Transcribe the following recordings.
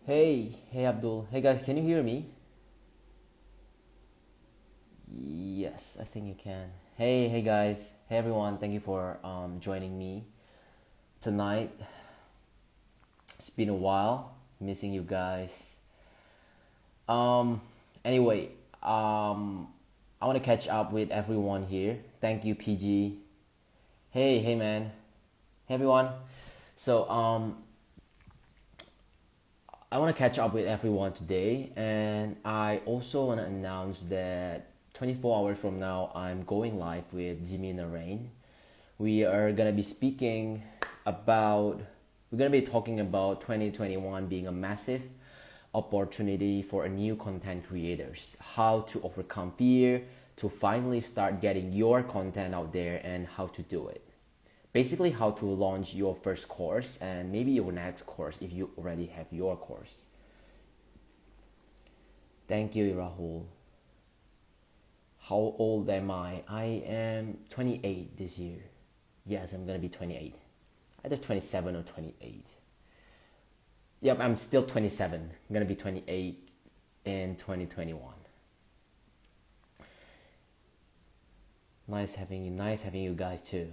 Hey Abdul. Hey guys, can you hear me? Yes, I think you can. Hey guys. Hey everyone. Thank you for joining me tonight. It's been a while, missing you guys. Um anyway, I want to catch up with everyone here. Thank you PG. Hey man. Hey everyone. So I want to catch up with everyone today, and I also want to announce that 24 hours from now, I'm going live with Jimmy and Rain. We are gonna be speaking about, we're gonna be talking about 2021 being a massive opportunity for a new content creators, how to overcome fear to finally start getting your content out there, and how to do it. Basically, how to launch your first course and maybe your next course if you already have your course. Thank you, Rahul. How old am I? I am 28 this year. Yes, I'm gonna be 28. Either 27 or 28. Yep, I'm still 27. I'm gonna be 28 in 2021. Nice having you. Nice having you guys too.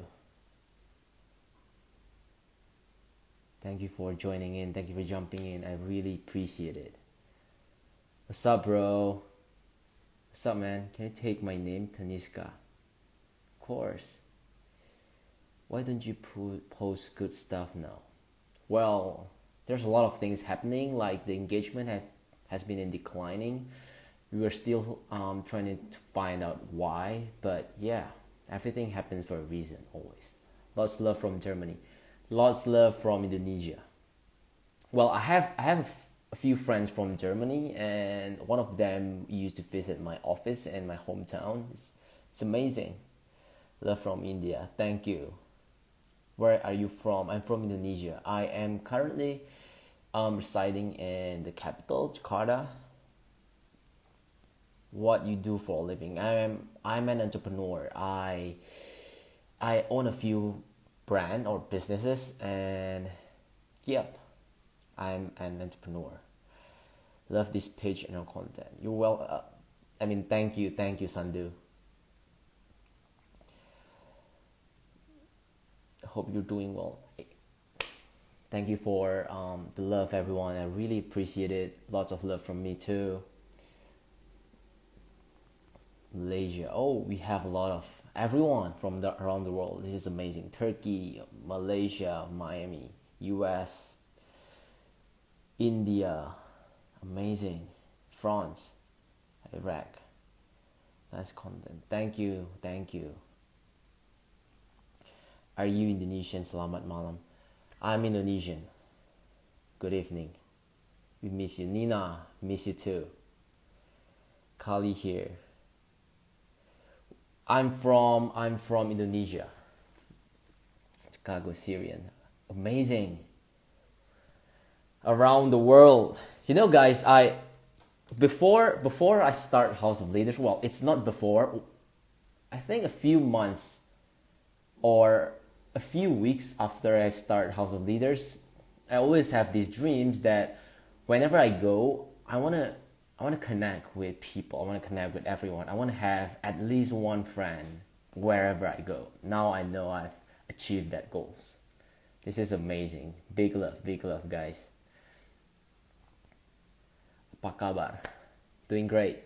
Thank you for joining in. Thank you for jumping in. I really appreciate it. What's up, bro? What's up, man? Can you take my name, Tanishka? Of course. Why don't you post good stuff now? Well, there's a lot of things happening. Like the engagement has been in declining. We are still trying to find out why. But yeah, everything happens for a reason always. Lots of love from Germany. Lots of love from Indonesia. Well, I have a few friends from Germany, and one of them used to visit my office in my hometown. It's amazing. Love from India. Thank you. Where are you from? I'm from Indonesia. I am currently residing in the capital, Jakarta. What you do for a living? I'm an entrepreneur. I own a few brand or businesses, and yep, I'm an entrepreneur. Love this page and our content. You're well. Thank you, Sandu. Hope you're doing well. Thank you for the love, everyone. I really appreciate it. Lots of love from me too. Malaysia. Oh, we have a lot of everyone from around the world. This is amazing. Turkey, Malaysia, Miami, US, India, amazing. France, Iraq. Nice content. Thank you. Are you Indonesian? Selamat malam. I'm Indonesian. Good evening. We miss you. Nina, miss you too. Kali here. I'm from Indonesia. Chicago, Syrian. Amazing. Around the world. You know, guys, before I start House of Leaders, well, it's not before. I think a few months or a few weeks after I start House of Leaders, I always have these dreams that whenever I go, I want to connect with people. I want to connect with everyone. I want to have at least one friend wherever I go. Now I know I've achieved that goals. This is amazing. Big love, guys. Apa kabar? Doing great.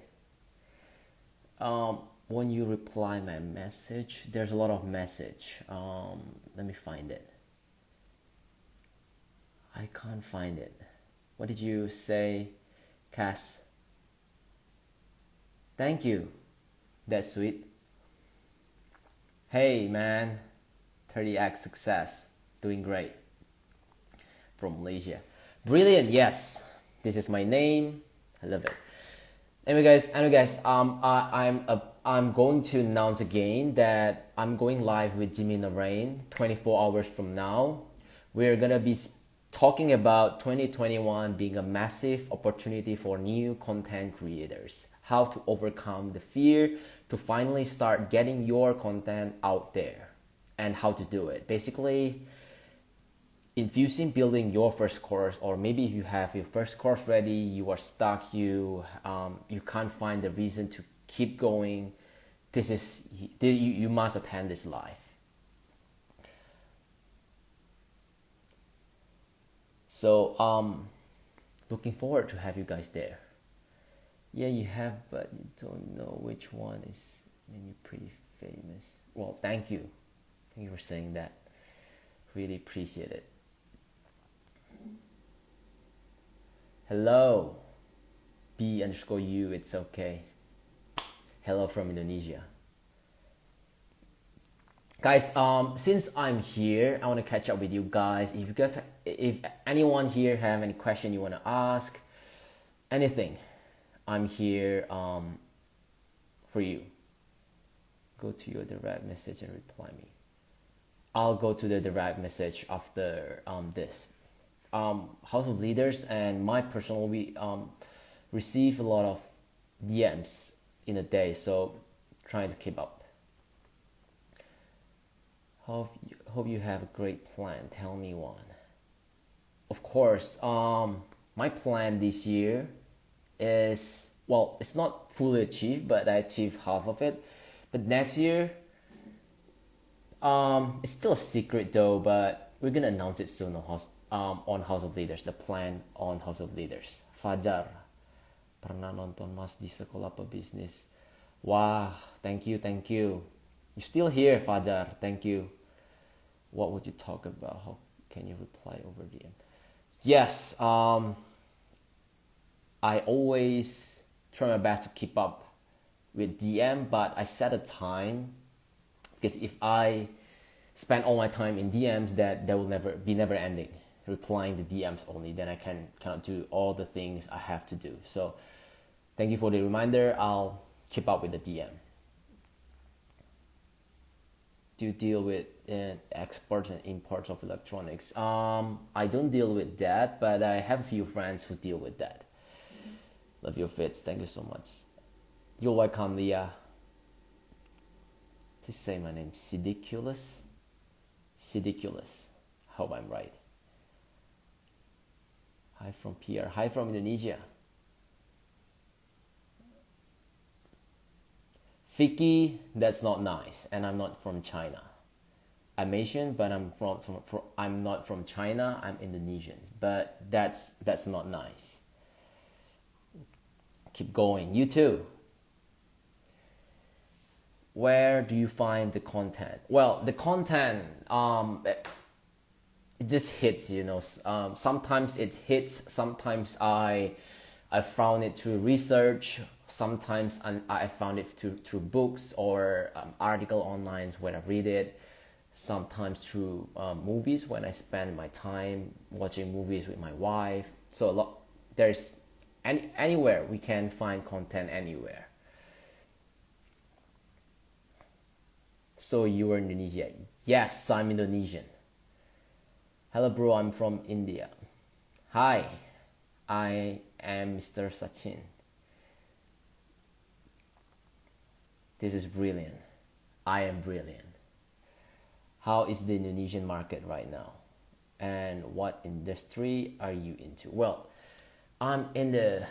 When you reply my message, there's a lot of message. Let me find it. I can't find it. What did you say, Cass? Thank you. That's sweet. Hey man, 30x success. Doing great. From Malaysia. Brilliant, yes. This is my name. I love it. Anyway guys, I'm going to announce again that I'm going live with Jimmy and Rain 24 hours from now. We're gonna be talking about 2021 being a massive opportunity for new content creators. How to overcome the fear to finally start getting your content out there, and how to do it. Basically, infusing building your first course, or maybe if you have your first course ready, you are stuck, you can't find the reason to keep going, you must attend this live. So looking forward to have you guys there. Yeah, you have, but you don't know which one is, and you're pretty famous. Well, thank you for saying that. Really appreciate it. Hello, B_U, it's okay. Hello from Indonesia. Guys, since I'm here, I want to catch up with you guys. If anyone here have any question you want to ask, anything, I'm here for you. Go to your direct message and reply me. I'll go to the direct message after this. House of Leaders and my personal, we receive a lot of DMs in a day, so trying to keep up. Hope you have a great plan. Tell me one. Of course, my plan this year is, well, it's not fully achieved, but I achieved half of it. But next year, it's still a secret though, but we're gonna announce it soon on House of Leaders, the plan on House of Leaders. Fajar, pernah nonton Mas di sekolah pebisnis. Wah, thank you. You're still here, Fajar, thank you. What would you talk about? How can you reply over DM? Yes, I always try my best to keep up with DM, but I set a time, because if I spend all my time in DMs, that will never ending, replying the DMs only, then I cannot do all the things I have to do. So thank you for the reminder. I'll keep up with the DM. Do you deal with exports and imports of electronics? I don't deal with that, but I have a few friends who deal with that. Love your fits. Thank you so much. You're welcome, Leah. Please say my name. Sidiculous. Hope I'm right. Hi from PR. Hi from Indonesia. Vicky, that's not nice, and I'm not from China. I'm Asian, but I'm not from China. I'm Indonesian, but that's not nice. Keep going. You too. Where do you find the content? Well, the content, it just hits, sometimes it hits, sometimes I found it through research, sometimes I found it through books or article online when I read it, sometimes through movies when I spend my time watching movies with my wife. So there's anywhere we can find content anywhere. So you are Indonesia? Yes, I'm Indonesian. Hello bro, I'm from India. Hi, I am Mr. Sachin. This is brilliant. I am brilliant. How is the Indonesian market right now? And what industry are you into? Well, I'm in a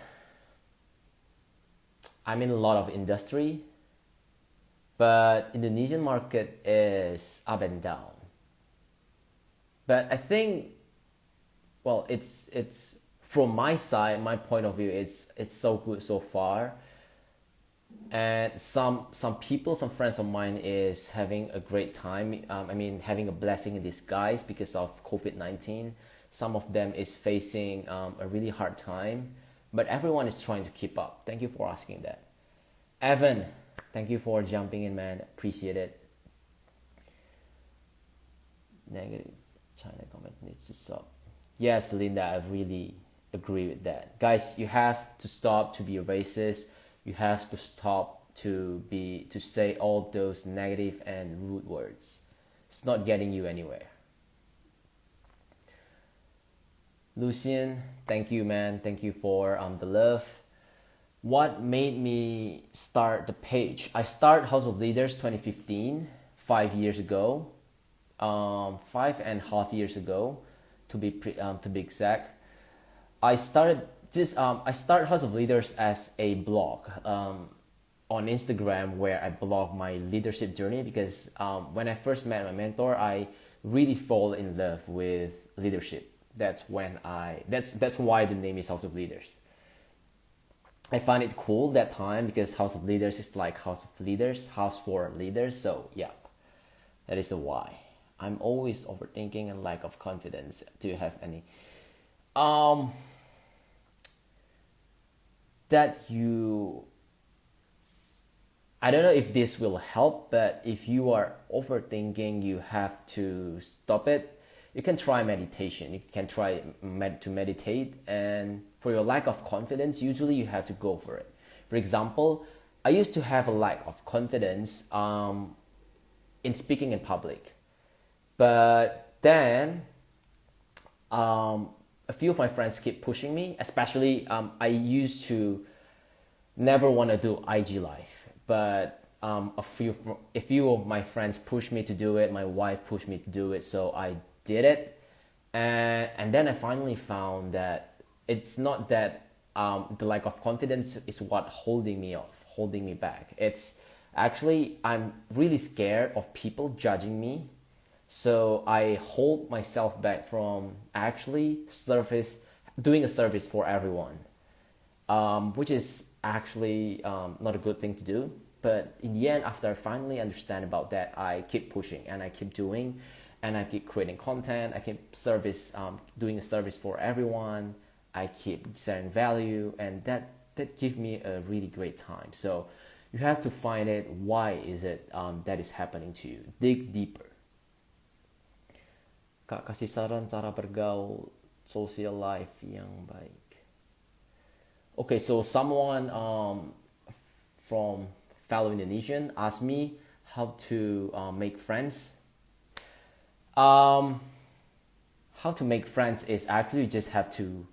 lot of industry, but Indonesian market is up and down. But I think, well, it's from my side, my point of view, it's so good so far. And some people, some friends of mine is having a great time. Having a blessing in disguise because of COVID-19. Some of them is facing a really hard time, but everyone is trying to keep up. Thank you for asking that. Evan, thank you for jumping in, man. Appreciate it. Negative China comment needs to stop. Yes, Linda, I really agree with that. Guys, you have to stop to be a racist. You have to stop to say all those negative and rude words. It's not getting you anywhere. Lucian, thank you, man. Thank you for the love. What made me start the page? I started House of Leaders 2015, 5 years ago. 5.5 years ago. to be exact. I started I started House of Leaders as a blog on Instagram where I blog my leadership journey because when I first met my mentor, I really fall in love with leadership. That's why the name is House of Leaders. I find it cool that time because House of Leaders is like House of Leaders, House for Leaders. So yeah, that is the why. I'm always overthinking and lack of confidence. Do you have any? Um, that you I don't know if this will help, but if you are overthinking, you have to stop it. You can try meditation. You can try to meditate. And for your lack of confidence, usually you have to go for it. For example, I used to have a lack of confidence in speaking in public. But then a few of my friends keep pushing me, especially I used to never want to do IG live, but a few of my friends pushed me to do it. My wife pushed me to do it, so I did it, and then I finally found that it's not that the lack of confidence is what holding me back. It's actually I'm really scared of people judging me, so I hold myself back from actually doing a service for everyone, which is actually not a good thing to do. But in the end, after I finally understand about that, I keep pushing and I keep doing, and I keep creating content. I keep doing a service for everyone. I keep sharing value, and that gives me a really great time. So you have to find it. Why is it that is happening to you? Dig deeper. Kak, kasih saran cara bergaul social life yang baik. Okay, so someone from fellow Indonesian asked me how to make friends. How to make friends is actually you just have to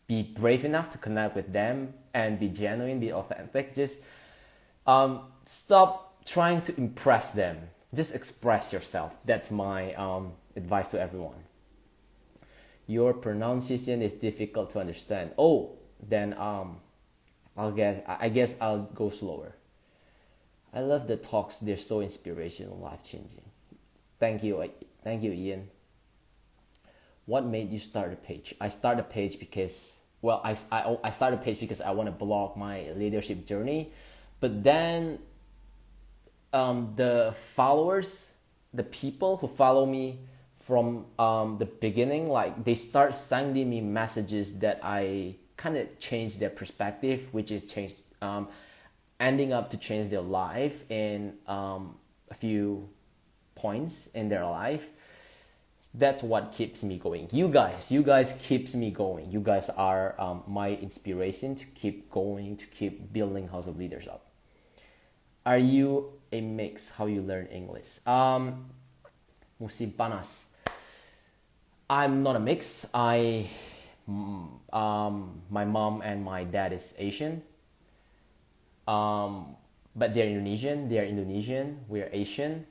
be brave enough to connect with them and be genuine, be authentic. Just stop trying to impress them. Just express yourself. That's my advice to everyone. Your pronunciation is difficult to understand. Oh, then I guess I'll go slower. I love the talks. They're so inspirational, life changing. Thank you, Ian. What made you start a page? I started a page because I started a page because I want to blog my leadership journey, but then the followers, the people who follow me from the beginning, like they start sending me messages that I kind of changed their perspective, which is ending up to change their life in a few points in their life. That's what keeps me going. You guys keeps me going. You guys are my inspiration to keep going, to keep building House of Leaders up. Are you a mix? How you learn English? Musim panas. I'm not a mix. My mom and my dad is Asian. But they're Indonesian. We're Asian.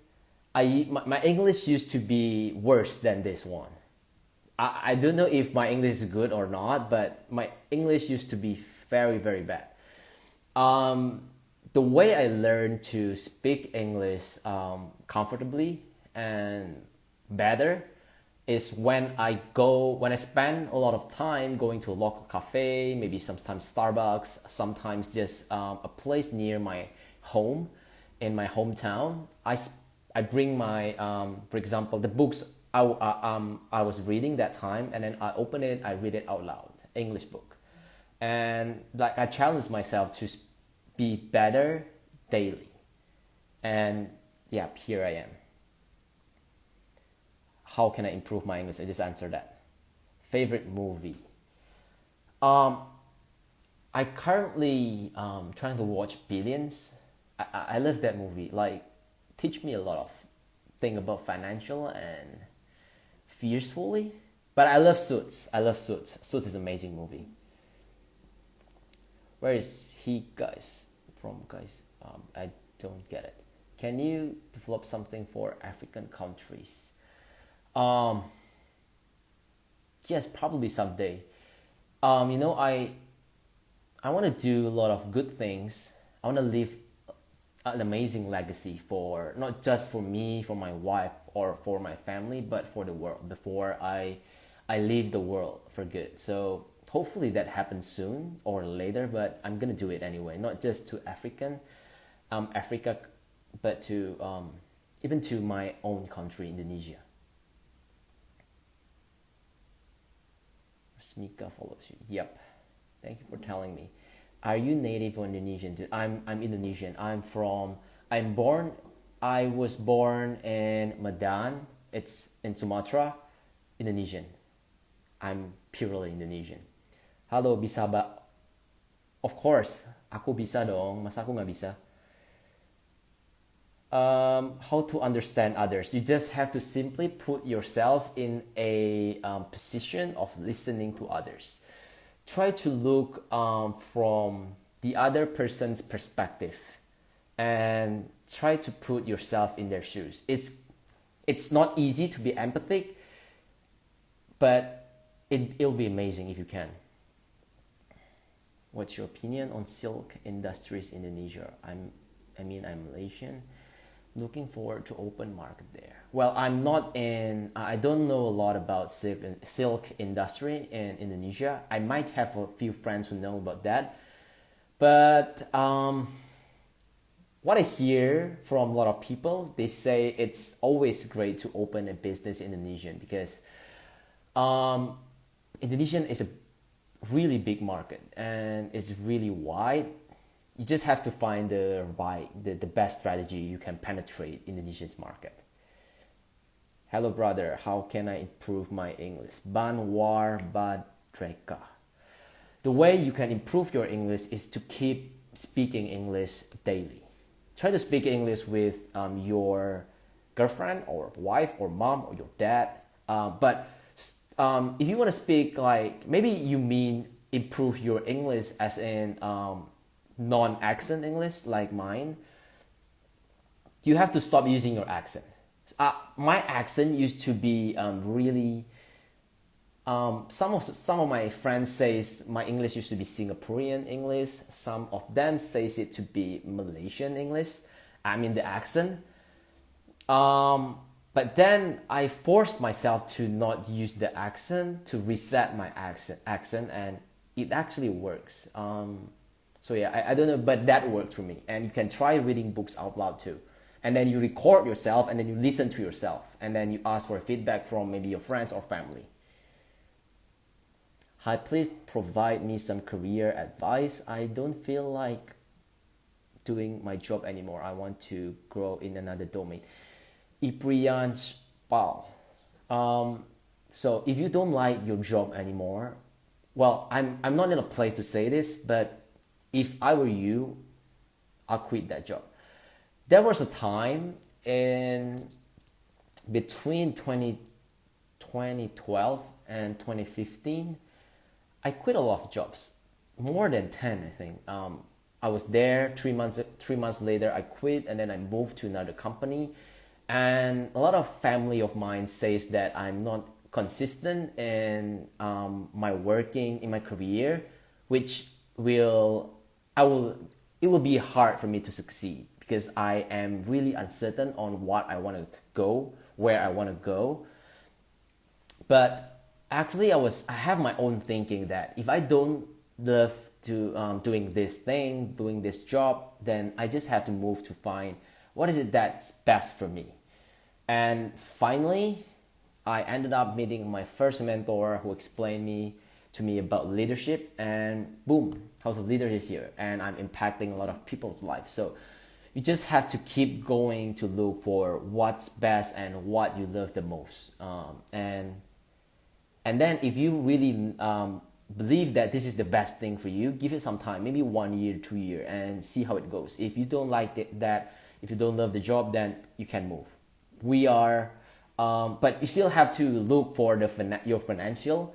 My English used to be worse than this one. I don't know if my English is good or not, but my English used to be very, very bad. The way I learned to speak English comfortably and better is when I spend a lot of time going to a local cafe, maybe sometimes Starbucks, sometimes just a place near my home, in my hometown. I bring my, for example, the books I was reading that time, and then I open it, I read it out loud, English book. And like I challenge myself to be better daily. And yeah, here I am. How can I improve my English? I just answered that. Favorite movie? I currently trying to watch Billions. I love that movie. Like, teach me a lot of thing about financial and fiercely. But I love Suits. Suits is an amazing movie. Where is he, guys? From, guys? I don't get it. Can you develop something for African countries? yes, probably someday. You know, I want to do a lot of good things. I want to leave an amazing legacy for not just for me, for my wife, or for my family, but for the world before I leave the world for good. So hopefully that happens soon or later, but I'm gonna do it anyway. Not just to Africa, but to even to my own country, Indonesia. Smika follows you. Yep. Thank you for telling me. Are you native or Indonesian? I'm Indonesian. I'm born I was born in Medan. It's in Sumatra, Indonesian. I'm purely Indonesian. Halo, bisa ba? Of course, aku bisa dong. Masa aku nggak bisa? How to understand others. You just have to simply put yourself in a position of listening to others. Try to look from the other person's perspective and try to put yourself in their shoes. It's not easy to be empathic, but it'll be amazing if you can. What's your opinion on silk industries in Indonesia? I'm Malaysian. Looking forward to open market there. Well, I don't know a lot about silk industry in Indonesia. I might have a few friends who know about that. But what I hear from a lot of people, they say it's always great to open a business in Indonesian because Indonesian is a really big market and it's really wide. You just have to find the best strategy you can penetrate Indonesia's market. Hello brother, how can I improve my English? Banwar Badreka. The way you can improve your English is to keep speaking English daily. Try to speak English with your girlfriend or wife or mom or your dad. But if you want to speak like, maybe you mean improve your English as in non-accent English like mine, you have to stop using your accent. My accent used to be really. Some of my friends says my English used to be Singaporean English. Some of them says it to be Malaysian English. I mean the accent. But then I forced myself to not use the accent to reset my accent, and it actually works. So yeah, I don't know, but that worked for me. And you can try reading books out loud too. And then you record yourself and then you listen to yourself. And then you ask for feedback from maybe your friends or family. Hi, please provide me some career advice. I don't feel like doing my job anymore. I want to grow in another domain. Ipriyanch Pal. So if you don't like your job anymore, well, I'm not in a place to say this, but if I were you, I'll quit that job. There was a time in between 2012 and 2015, I quit a lot of jobs, more than 10, I think. I was there 3 months later, I quit, and then I moved to another company. And a lot of family of mine says that I'm not consistent in my working in my career, which it will be hard for me to succeed because I am really uncertain on what I want to go, where I want to go. But actually, I have my own thinking that if I don't love to doing this job, then I just have to move to find what is it that's best for me. And finally, I ended up meeting my first mentor who explained to me about leadership, and boom, House of Leaders is here, and I'm impacting a lot of people's lives. So you just have to keep going to look for what's best and what you love the most. And then if you really believe that this is the best thing for you, give it some time, maybe 1 year, 2 years, and see how it goes. If you don't like if you don't love the job, then you can move. But you still have to look for your financial.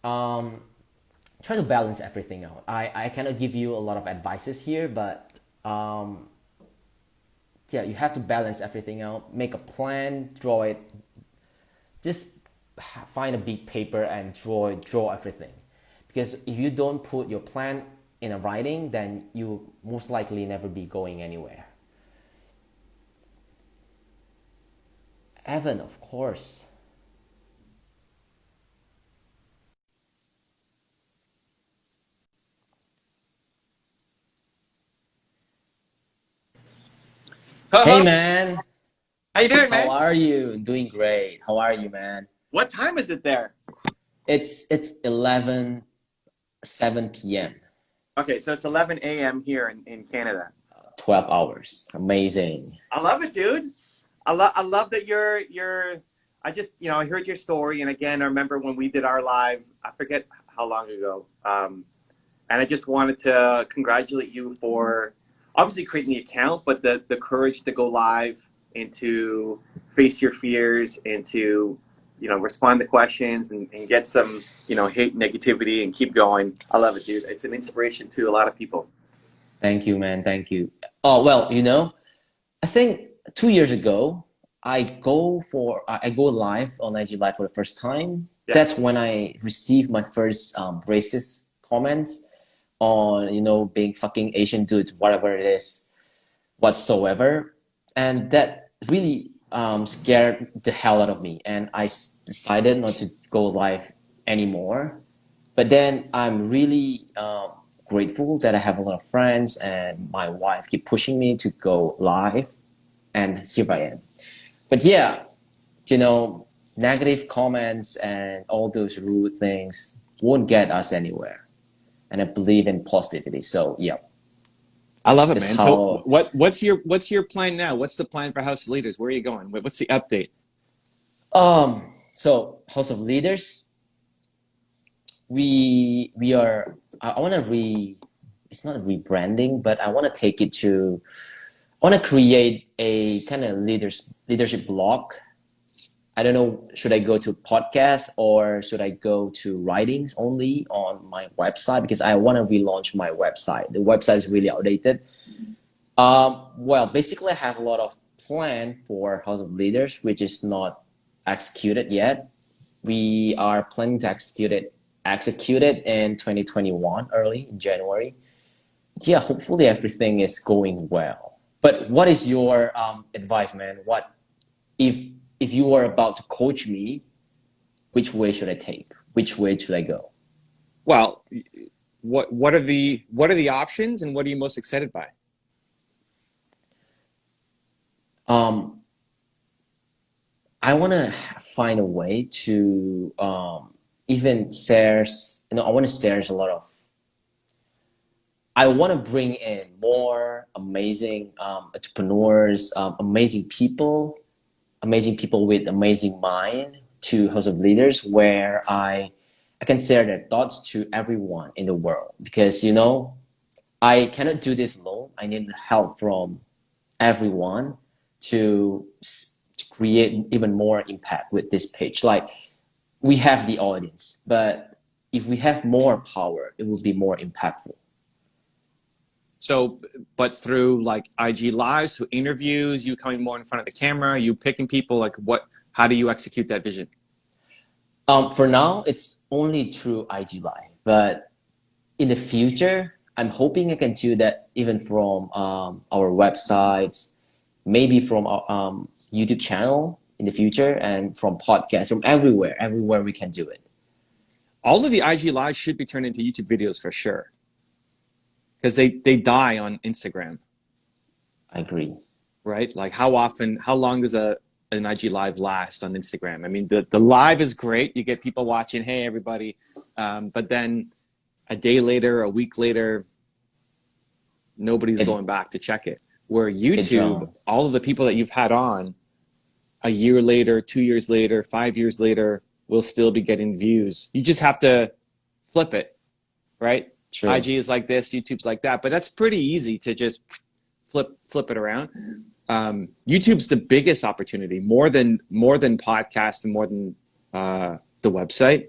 Try to balance everything out. I cannot give you a lot of advices here, but yeah, you have to balance everything out. Make a plan, draw it. Just find a big paper and draw everything, because if you don't put your plan in a writing, then you most likely never be going anywhere. Evan, of course. Hey man, How you doing, how man? are you? Doing great. How are you, man? What time is it there? It's 11:07 p.m. Okay, so it's 11 a.m. here in Canada. 12 hours. Amazing. I love it, dude. I love that you're. I just I heard your story, and again I remember when we did our live. I forget how long ago. And I just wanted to congratulate you for obviously creating the account, but the courage to go live and to face your fears and to respond to questions and get some hate negativity and keep going. I love it, dude. It's an inspiration to a lot of people. Thank you, man. Thank you. Oh, well, I think 2 years ago, I go live on IG Live for the first time. Yeah. That's when I received my first racist comments on, being fucking Asian dude, whatever it is, whatsoever. And that really scared the hell out of me. And I decided not to go live anymore. But then I'm really grateful that I have a lot of friends and my wife keep pushing me to go live. And here I am. But yeah, you know, negative comments and all those rude things won't get us anywhere. And I believe in positivity. So yeah, I love it, that's man. So how. what's your plan now? What's the plan for House of Leaders? Where are you going? What's the update? So House of Leaders, we are. I want to It's not rebranding, but I want to take it to. I want to create a kind of leadership blog. I don't know, should I go to podcast or should I go to writings only on my website? Because I want to relaunch my website. The website is really outdated. Well, basically, I have a lot of plan for House of Leaders, which is not executed yet. We are planning to execute it in 2021, early in January. Yeah, hopefully everything is going well. But what is your advice, man? What if if you were about to coach me? Which way should I take? Which way should I go? Well, what are the options and what are you most excited by? Um, I want to find a way to even shares. I want to share a lot of. I want to bring in more amazing entrepreneurs, amazing people with amazing mind to House of Leaders, where I can share their thoughts to everyone in the world. Because I cannot do this alone. I need help from everyone to create even more impact with this page. Like, we have the audience, but if we have more power, it will be more impactful. So, but through like IG lives, through interviews, you coming more in front of the camera, you picking people, like what? How do you execute that vision? For now, it's only through IG Live, but in the future, I'm hoping I can do that even from our websites, maybe from our YouTube channel in the future, and from podcasts, from everywhere we can do it. All of the IG lives should be turned into YouTube videos for sure, because they die on Instagram, I agree. right? Like how long does an IG live last on Instagram? I mean, the live is great. You get people watching, hey, everybody. But then a day later, a week later, nobody's It going back to check it. Where it YouTube, drowned. all of the people that you've had on a year later, 2 years later, 5 years later, will still be getting views. You just have to flip it, right? True. IG is like this, YouTube's like that, but that's pretty easy to just flip it around. YouTube's the biggest opportunity, more than podcast and more than the website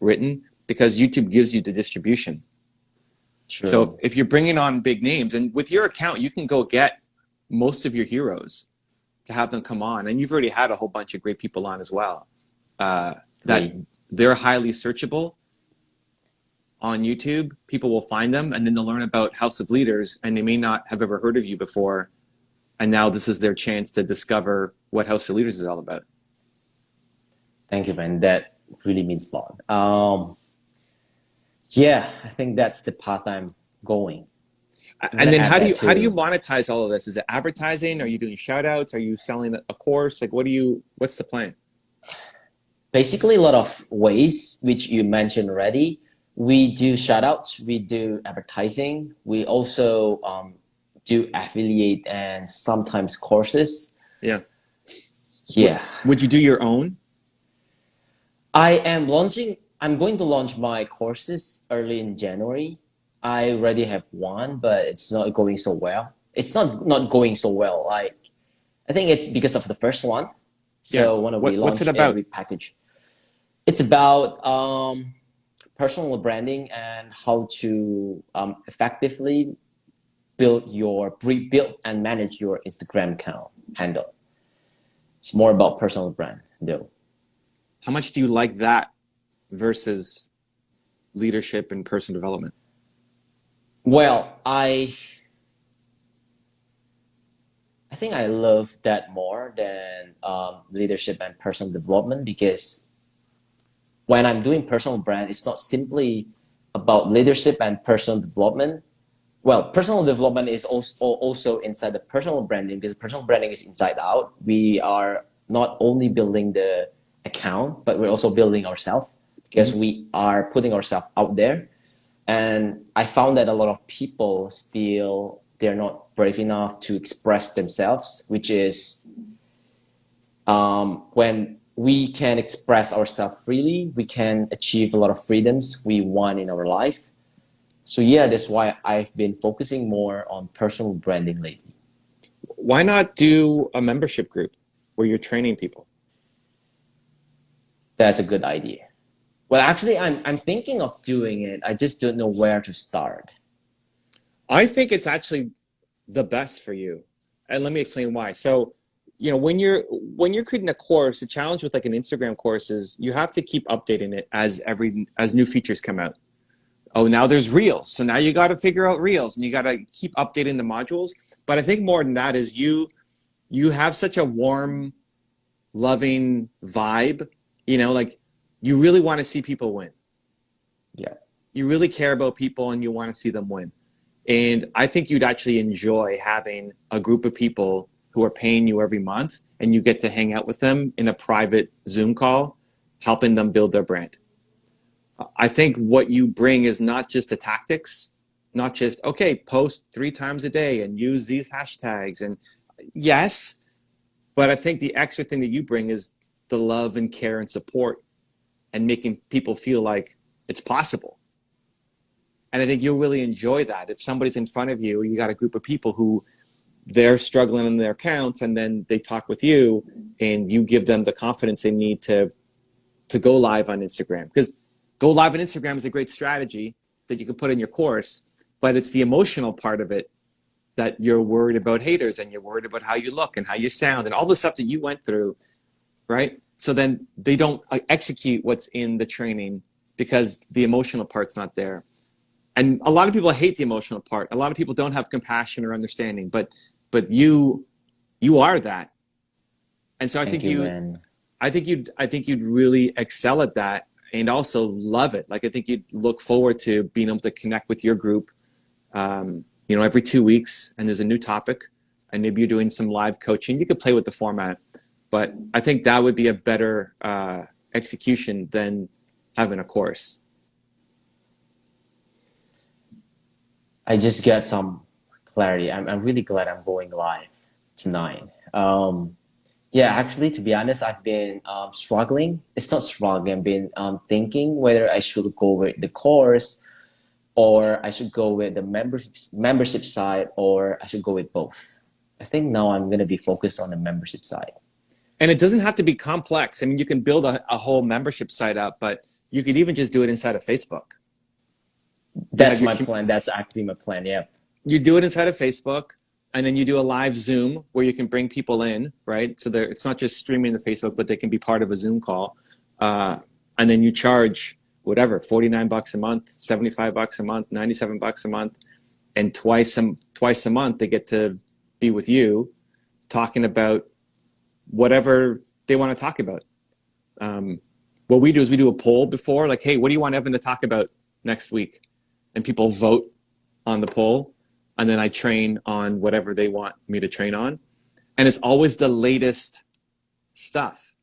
written, because YouTube gives you the distribution. So True. if you're bringing on big names, and with your account, you can go get most of your heroes to have them come on, and you've already had a whole bunch of great people on as well. that Great. they're highly searchable on YouTube. People will find them, and then they'll learn about House of Leaders, and they may not have ever heard of you before. And now this is their chance to discover what House of Leaders is all about. Thank you, man. That really means a lot. Yeah, I think that's the path I'm going. I'm And gonna then add that how do you too. monetize all of this? Is it advertising? Are you doing shout outs? Are you selling a course? Like what's the plan? Basically, a lot of ways, which you mentioned already. We do shout outs, we do advertising, we also do affiliate and sometimes courses. Yeah. Yeah. Would you do your own? I'm going to launch my courses early in January. I already have one, but it's not going so well. It's not going so well. Like, I think it's because of the first one. Yeah. So when we What's it launch about? every package, it's about personal branding and how to effectively build and manage your Instagram account handle. It's more about personal brand though. How much do you like that versus leadership and personal development? Well, I think I love that more than leadership and personal development, because when I'm doing personal brand, it's not simply about leadership and personal development. Well, personal development is also inside the personal branding, because personal branding is inside out. We are not only building the account, but we're also building ourselves, because Mm-hmm. we are putting ourselves out there. And I found that a lot of people still, they're not brave enough to express themselves, which is when we can express ourselves freely, we can achieve a lot of freedoms we want in our life. So yeah, that's why I've been focusing more on personal branding lately. Why not do a membership group where you're training people? That's a good idea. Well, actually, I'm thinking of doing it. I just don't know where to start. I think it's actually the best for you. And let me explain why. So, when you're creating a course, the challenge with like an Instagram course is you have to keep updating it as new features come out. Oh, now there's Reels. So now you got to figure out Reels and you got to keep updating the modules. But I think more than that is you have such a warm, loving vibe, like you really want to see people win. Yeah. You really care about people and you want to see them win. And I think you'd actually enjoy having a group of people who are paying you every month and you get to hang out with them in a private Zoom call, helping them build their brand. I think what you bring is not just the tactics, not just, okay, post 3 times a day and use these hashtags. And yes, but I think the extra thing that you bring is the love and care and support and making people feel like it's possible. And I think you'll really enjoy that. If somebody's in front of you, you got a group of people who they're struggling in their accounts and then they talk with you and you give them the confidence they need to go live on Instagram. Because go live on Instagram is a great strategy that you can put in your course, but it's the emotional part of it that you're worried about haters and you're worried about how you look and how you sound and all the stuff that you went through, right? So then they don't execute what's in the training because the emotional part's not there. And a lot of people hate the emotional part. A lot of people don't have compassion or understanding, but you are that. And so I Thank think you, man. I think you'd really excel at that and also love it. Like I think you'd look forward to being able to connect with your group, every 2 weeks, and there's a new topic, and maybe you're doing some live coaching. You could play with the format, but I think that would be a better execution than having a course. I just got some clarity. I'm really glad I'm going live tonight. Yeah, actually, to be honest, I've been struggling. It's not struggling. I've been thinking whether I should go with the course or I should go with the membership side, or I should go with both. I think now I'm going to be focused on the membership side. And it doesn't have to be complex. I mean, you can build a whole membership site up, but you could even just do it inside of Facebook. That's my plan. That's actually my plan. Yeah. You do it inside of Facebook, and then you do a live Zoom where you can bring people in, right? So it's not just streaming to Facebook, but they can be part of a Zoom call. and then you charge whatever, $49 a month, $75 a month, $97 a month, and twice a month they get to be with you talking about whatever they want to talk about. What we do is we do a poll before, like, hey, what do you want Evan to talk about next week? And people vote on the poll, and then I train on whatever they want me to train on. And it's always the latest stuff.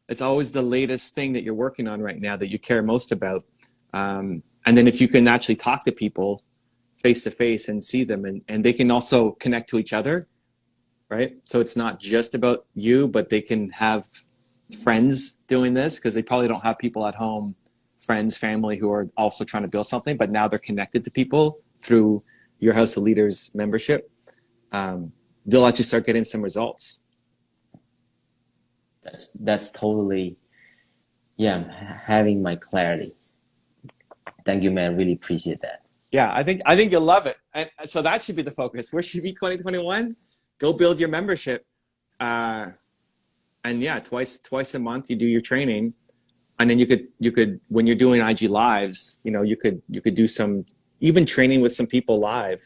It's always the latest thing that you're working on right now that you care most about. And then if you can actually talk to people face to face and see them, and they can also connect to each other, right? So it's not just about you, but they can have friends doing this because they probably don't have people at home, friends, family who are also trying to build something, but now they're connected to people through your House of Leaders membership. They'll actually start getting some results. That's totally, yeah, I'm having my clarity. Thank you, man. Really appreciate that. Yeah, I think you'll love it. And so that should be the focus. Where should be 2021? Go build your membership. And yeah, twice a month you do your training, and then you could when you're doing IG lives, you could do some even training with some people live,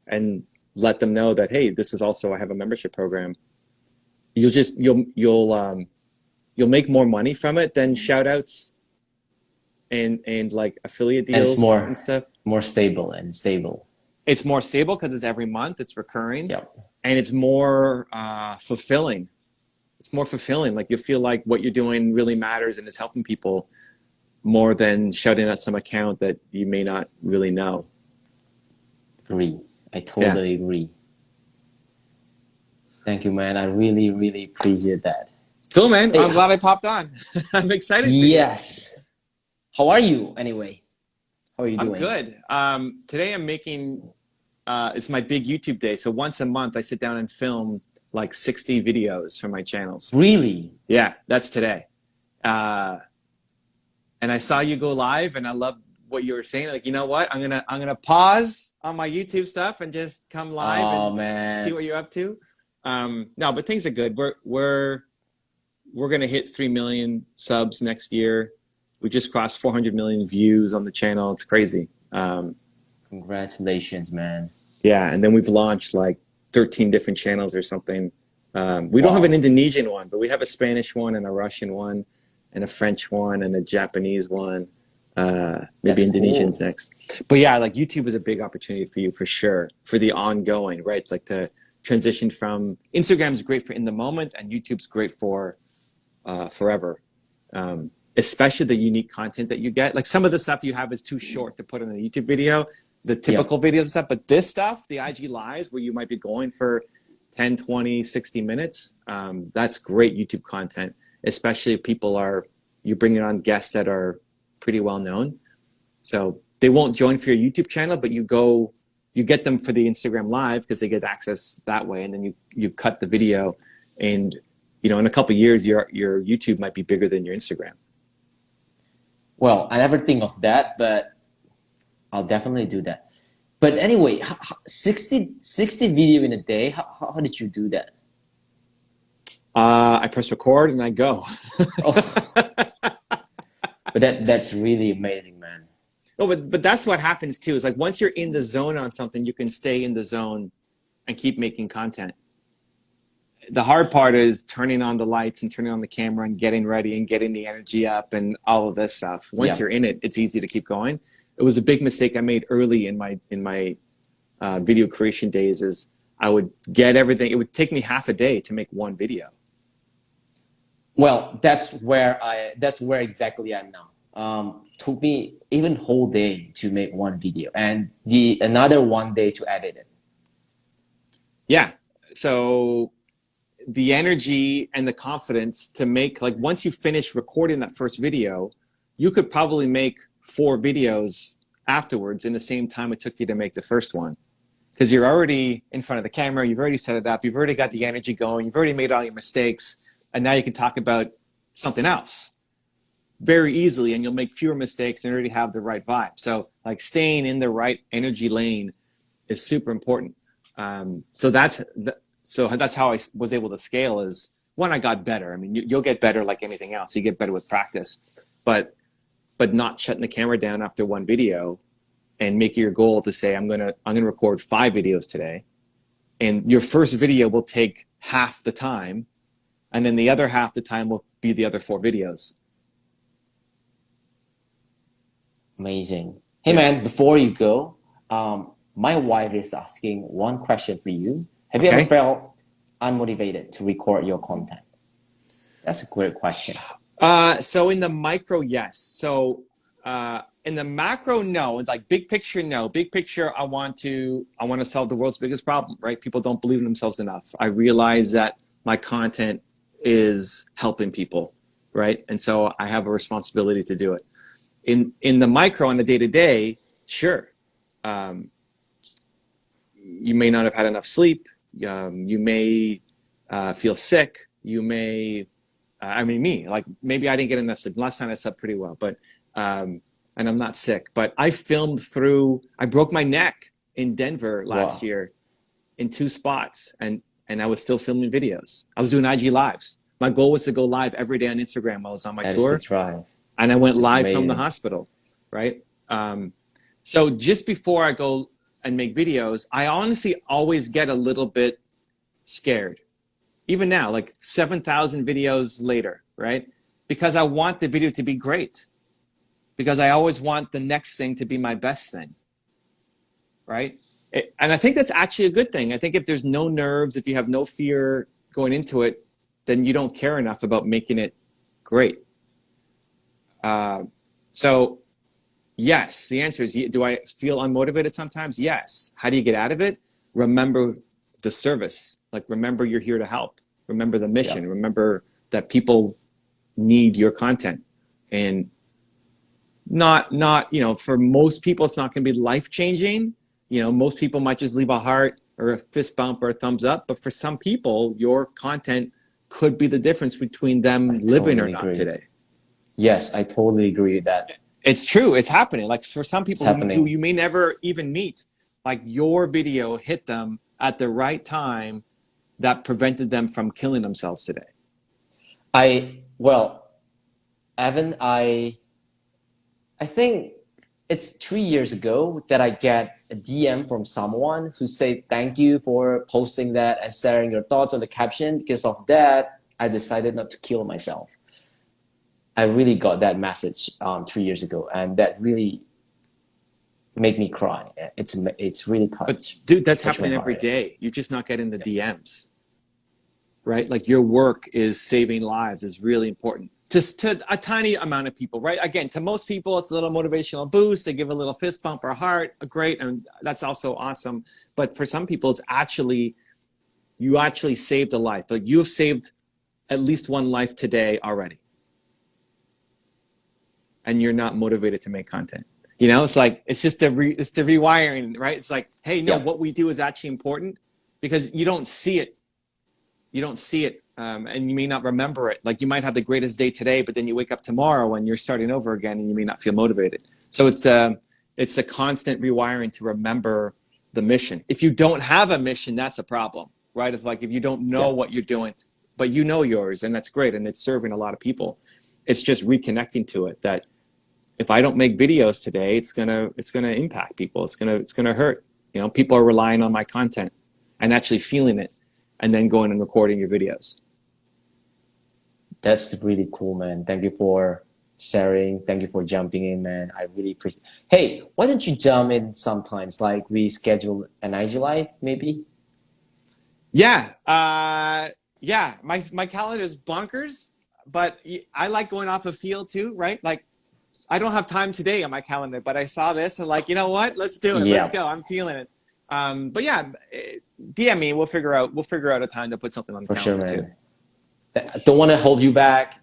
and let them know that, hey, this is also, I have a membership program. You'll make more money from it than shout outs and like affiliate deals, and it's more, and stuff. More stable. It's more stable because it's every month, it's recurring. Yep. And it's more fulfilling. It's more fulfilling. Like you feel like what you're doing really matters and is helping people more than shouting at some account that you may not really know. Agree. I totally agree. Thank you, man. I really, really appreciate that. Cool, man. Hey, I'm glad I popped on. I'm excited. Yes. How are you anyway? How are you doing? I'm good. Today I'm making, it's my big YouTube day. So once a month I sit down and film like 60 videos for my channels. Really? Yeah, that's today. And I saw you go live and I love what you were saying. Like, you know what? I'm gonna pause on my YouTube stuff and just come live and see what you're up to. No, but things are good. We're gonna hit 3 million subs next year. We just crossed 400 million views on the channel. It's crazy. Congratulations, man. Yeah, and then we've launched like 13 different channels or something. We don't have an Indonesian one, but we have a Spanish one and a Russian one and a French one and a Japanese one. Maybe Indonesian's next. But yeah, like YouTube is a big opportunity for you for sure, for the ongoing, right? Like to transition from, Instagram's great for in the moment and YouTube's great for forever. Especially the unique content that you get. Like some of the stuff you have is too short to put in a YouTube video, the typical videos and stuff, but this stuff, the IG lives where you might be going for 10, 20, 60 minutes, that's great YouTube content, especially if you're bringing on guests that are pretty well known. So they won't join for your YouTube channel, but you get them for the Instagram live because they get access that way. And then you cut the video and, in a couple of years, your YouTube might be bigger than your Instagram. Well, I never think of that, but I'll definitely do that. But anyway, 60 video in a day, how did you do that? I press record and I go. But that's really amazing, man. Oh, but that's what happens too. Is like once you're in the zone on something, you can stay in the zone and keep making content. The hard part is turning on the lights and turning on the camera and getting ready and getting the energy up and all of this stuff. Once you're in it, it's easy to keep going. It was a big mistake I made early in my video creation days. Is I would get everything. It would take me half a day to make one video. Well, that's where exactly I'm now. Took me even whole day to make one video and another one day to edit it. Yeah. So the energy and the confidence to make, like, once you finish recording that first video, you could probably make 4 videos afterwards in the same time it took you to make the first one. Because you're already in front of the camera, you've already set it up, you've already got the energy going, you've already made all your mistakes, and now you can talk about something else very easily, and you'll make fewer mistakes and already have the right vibe. So like staying in the right energy lane is super important. So that's how I was able to scale. Is when I got better. I mean, you'll get better like anything else. You get better with practice. but not shutting the camera down after one video and making your goal to say, I'm gonna record 5 videos today. And your first video will take half the time, and then the other half the time will be the other 4 videos. Amazing. Hey Yeah. man, before you go, my wife is asking one question for you. Have you Okay. ever felt unmotivated to record your content? That's a great question. So in the micro, yes. So in the macro, no. Like big picture, no. Big picture, I want to solve the world's biggest problem, right? People don't believe in themselves enough. I realize that my content is helping people, right? And so I have a responsibility to do it. In the micro, on the day-to-day, sure. You may not have had enough sleep. You may feel sick. You may, I mean, me, like maybe I didn't get enough sleep. Last night I slept pretty well, but, and I'm not sick, but I broke my neck in Denver last Wow. year in 2 spots, and I was still filming videos. I was doing IG lives. My goal was to go live every day on Instagram while I was on my That is the tour. drive. And I went It's live from the amazing. hospital, right? So just before I go and make videos, I honestly always get a little bit scared. Even now, like 7,000 videos later, right? Because I want the video to be great. Because I always want the next thing to be my best thing, right? And I think that's actually a good thing. I think if there's no nerves, if you have no fear going into it, then you don't care enough about making it great. So yes, the answer is, do I feel unmotivated sometimes? Yes. How do you get out of it? Remember the service. Like, remember you're here to help. Remember the mission. Yeah. Remember that people need your content. And not, for most people, it's not going to be life-changing. Most people might just leave a heart or a fist bump or a thumbs up. But for some people, your content could be the difference between them I living or totally not agree. today. Yes, I totally agree with that. It's true. It's happening. Like for some It's people who happening. you may never even meet, like your video hit them at the right time that prevented them from killing themselves today. Well, Evan, I think it's 3 years ago that I get a DM from someone who say thank you for posting that and sharing your thoughts on the caption. Because of that, I decided not to kill myself. I really got that message 3 years ago, and that really made me cry. It's really But touched dude, that's touched my happening every heart. day. You're just not getting the Yeah. DMs, right? Like your work is saving lives is really important. Just to a tiny amount of people, right? Again, to most people, it's a little motivational boost. They give a little fist bump or a heart. Great. And that's also awesome. But for some people, you actually saved a life. Like you've saved at least one life today already. And you're not motivated to make content. It's like, it's just it's the rewiring, right? It's like, hey, no, Yep. what we do is actually important because you don't see it. You don't see it, and you may not remember it. Like you might have the greatest day today, but then you wake up tomorrow and you're starting over again and you may not feel motivated. So it's the constant rewiring to remember the mission. If you don't have a mission, that's a problem, right? It's like if you don't know Yeah. what you're doing, but you know yours, and that's great, and it's serving a lot of people. It's just reconnecting to it that if I don't make videos today, it's gonna impact people. It's gonna hurt. People are relying on my content and actually feeling it, and then going and recording your videos. That's really cool, man. Thank you for sharing. Thank you for jumping in, man. I really appreciate. Hey, why don't you jump in sometimes? Like we schedule an IG live, maybe. Yeah, yeah. My calendar is bonkers, but I like going off a feel too, right? Like I don't have time today on my calendar, but I saw this and like, you know what? Let's do it. Let's Yeah, go. I'm feeling it. But yeah, DM me. We'll figure out a time to put something on the for sure, calendar too. man. Don't want to hold you back.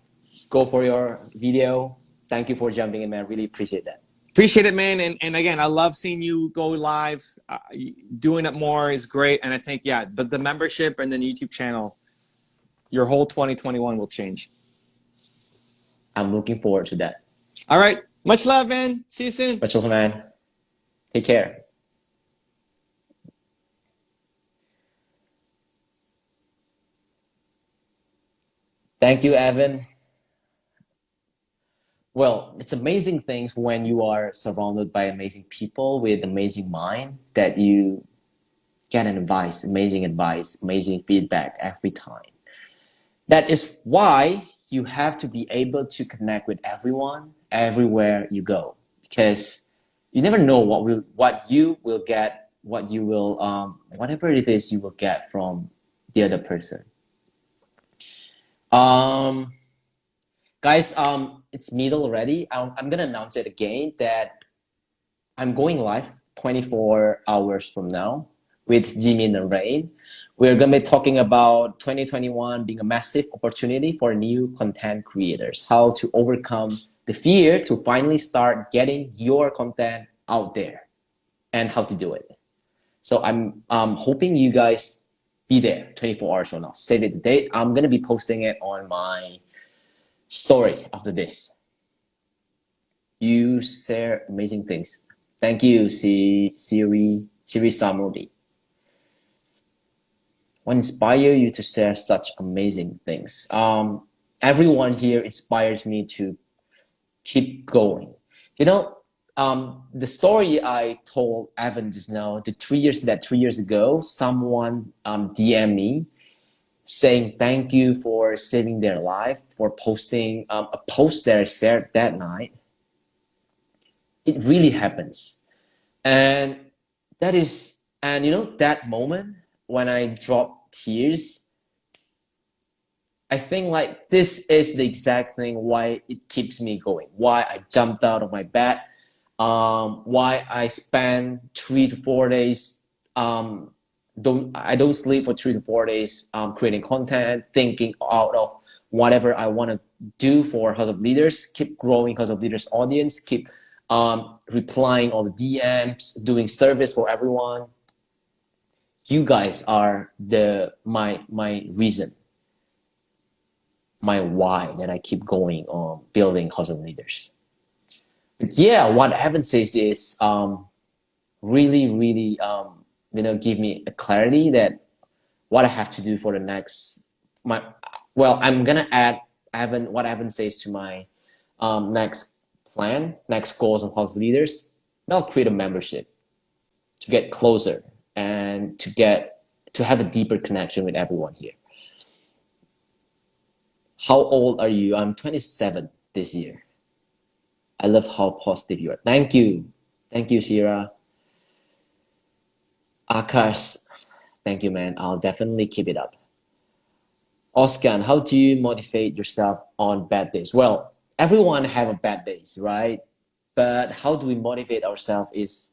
Go for your video. Thank you for jumping in, man. Really appreciate that. Appreciate it, man. And again, I love seeing you go live. Doing it more is great. And I think, yeah, the membership and then YouTube channel, your whole 2021 will change. I'm looking forward to that. All right. Much love, man. See you soon. Much love, man. Take care. Thank you, Evan. well, it's amazing things when you are surrounded by amazing people with amazing mind that you get advice, amazing feedback every time. That is why you have to be able to connect with everyone everywhere you go, because you never know what you will get, what you will whatever it is you will get from the other person. Um, Guys, it's middle already. I'm gonna announce it again that I'm going live 24 hours from now with Jimmy and Rain. We're going to be talking about 2021 being a massive opportunity for new content creators, how to overcome the fear to finally start getting your content out there and how to do it. So I'm hoping you guys be there 24 hours from now. Save it the date. I'm going to be posting it on my story after this. You share amazing things. Thank you, Siri Samuri. What inspire you to share such amazing things? Everyone here inspires me to keep going. You know, the story I told Evan just now, the 3 years ago, someone DM me saying thank you for saving their life, for posting a post that I shared that night. It really happens. And that moment when I dropped tears, I think like this is the exact thing why it keeps me going, why I jumped out of my bed, why I spend 3 to 4 days, I don't sleep for 3 to 4 days, creating content, thinking out of whatever I want to do for House of Leaders, keep growing House of Leaders audience, keep replying all the DMs, doing service for everyone. You guys are my reason, my why that I keep going on building House of Leaders. But yeah, what Evan says is really give me a clarity that what I have to do for the next I'm gonna add what Evan says to my next plan, next goals of House Leaders. I'll create a membership to get closer and to have a deeper connection with everyone here. How old are you? I'm 27 this year. I love how positive you are. Thank you. Thank you, Sierra. Akash, thank you, man. I'll definitely keep it up. Oscar, how do you motivate yourself on bad days? Well, everyone have a bad days, right? But how do we motivate ourselves is